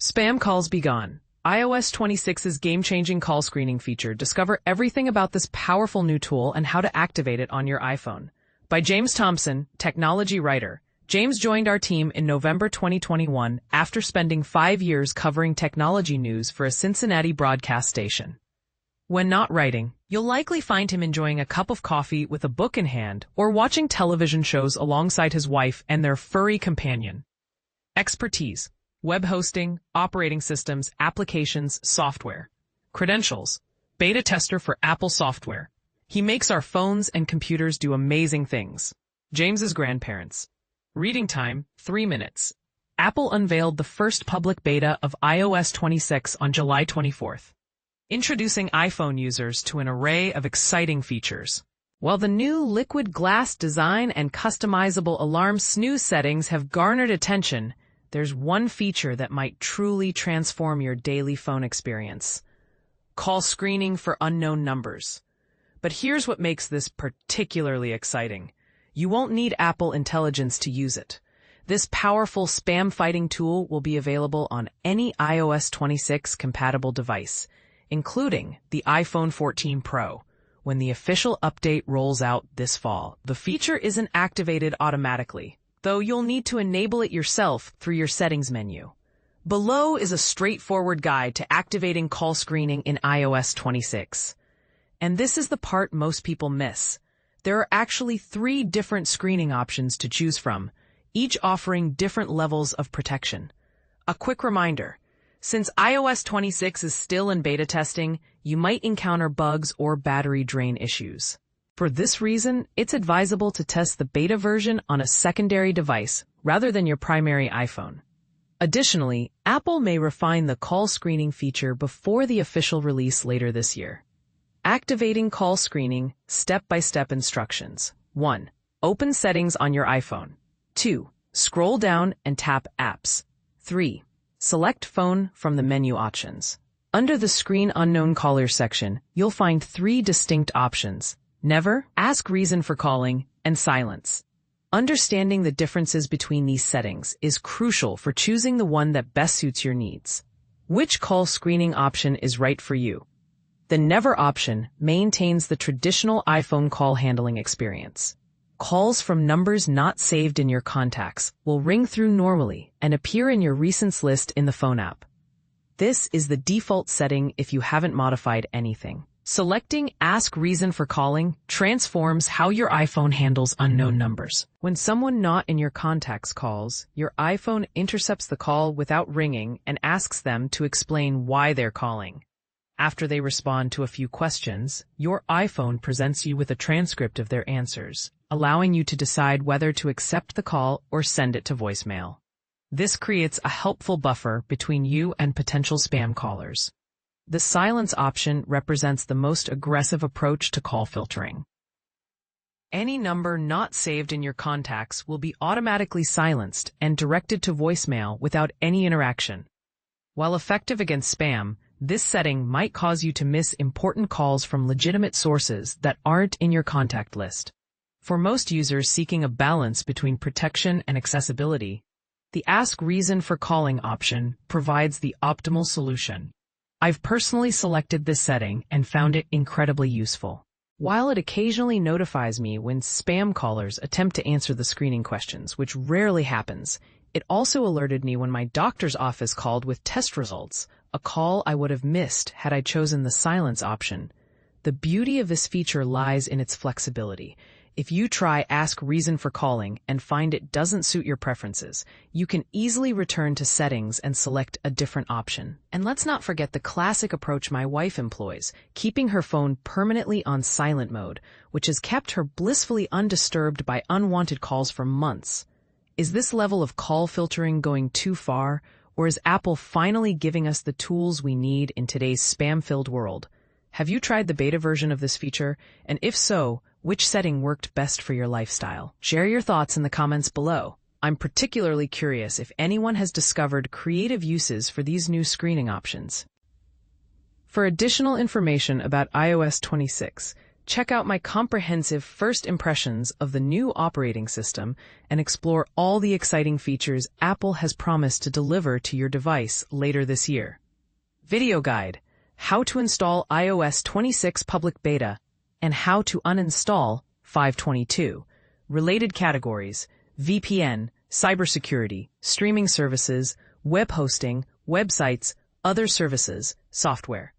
Spam calls be gone. iOS 26's game-changing call screening feature. Discover everything about this powerful new tool and how to activate it on your iPhone. By James Thompson, technology writer. James joined our team in November 2021 after spending 5 years covering technology news for a Cincinnati broadcast station. When not writing, you'll likely find him enjoying a cup of coffee with a book in hand or watching television shows alongside his wife and their furry companion. Expertise: web hosting, operating systems, applications, software. Credentials: beta tester for Apple software. He makes our phones and computers do amazing things. James's grandparents. Reading time, 3 minutes. Apple unveiled the first public beta of iOS 26 on July 24th. Introducing iPhone users to an array of exciting features. While the new liquid glass design and customizable alarm snooze settings have garnered attention, there's one feature that might truly transform your daily phone experience. Call screening for unknown numbers. But here's what makes this particularly exciting. You won't need Apple Intelligence to use it. This powerful spam-fighting tool will be available on any iOS 26 compatible device, including the iPhone 14 Pro, when the official update rolls out this fall. The feature isn't activated automatically, though you'll need to enable it yourself through your settings menu. Below is a straightforward guide to activating call screening in iOS 26. And this is the part most people miss. There are actually 3 different screening options to choose from, each offering different levels of protection. A quick reminder: since iOS 26 is still in beta testing, you might encounter bugs or battery drain issues. For this reason, it's advisable to test the beta version on a secondary device rather than your primary iPhone. Additionally, Apple may refine the call screening feature before the official release later this year. Activating call screening, step-by-step instructions. 1. Open settings on your iPhone. 2. Scroll down and tap Apps. 3. Select Phone from the menu options. Under the Screen Unknown Callers section, you'll find 3 distinct options: Never, Ask Reason for Calling, and Silence. Understanding the differences between these settings is crucial for choosing the one that best suits your needs. Which call screening option is right for you? The Never option maintains the traditional iPhone call handling experience. Calls from numbers not saved in your contacts will ring through normally and appear in your recents list in the phone app. This is the default setting if you haven't modified anything. Selecting Ask Reason for Calling transforms how your iPhone handles unknown numbers. When someone not in your contacts calls, your iPhone intercepts the call without ringing and asks them to explain why they're calling. After they respond to a few questions, your iPhone presents you with a transcript of their answers, allowing you to decide whether to accept the call or send it to voicemail. This creates a helpful buffer between you and potential spam callers. The Silence option represents the most aggressive approach to call filtering. Any number not saved in your contacts will be automatically silenced and directed to voicemail without any interaction. While effective against spam, this setting might cause you to miss important calls from legitimate sources that aren't in your contact list. For most users seeking a balance between protection and accessibility, the Ask Reason for Calling option provides the optimal solution. I've personally selected this setting and found it incredibly useful. While it occasionally notifies me when spam callers attempt to answer the screening questions, which rarely happens, it also alerted me when my doctor's office called with test results, a call I would have missed had I chosen the Silence option. The beauty of this feature lies in its flexibility. If you try Ask Reason for Calling and find it doesn't suit your preferences, you can easily return to Settings and select a different option. And let's not forget the classic approach my wife employs, keeping her phone permanently on silent mode, which has kept her blissfully undisturbed by unwanted calls for months. Is this level of call filtering going too far, or is Apple finally giving us the tools we need in today's spam-filled world? Have you tried the beta version of this feature? And if so, which setting worked best for your lifestyle? Share your thoughts in the comments below. I'm particularly curious if anyone has discovered creative uses for these new screening options. For additional information about iOS 26, check out my comprehensive first impressions of the new operating system and explore all the exciting features Apple has promised to deliver to your device later this year. Video guide: how to install iOS 26 public beta and how to uninstall 522. Related categories: VPN, cybersecurity, streaming services, web hosting, websites, other services, software.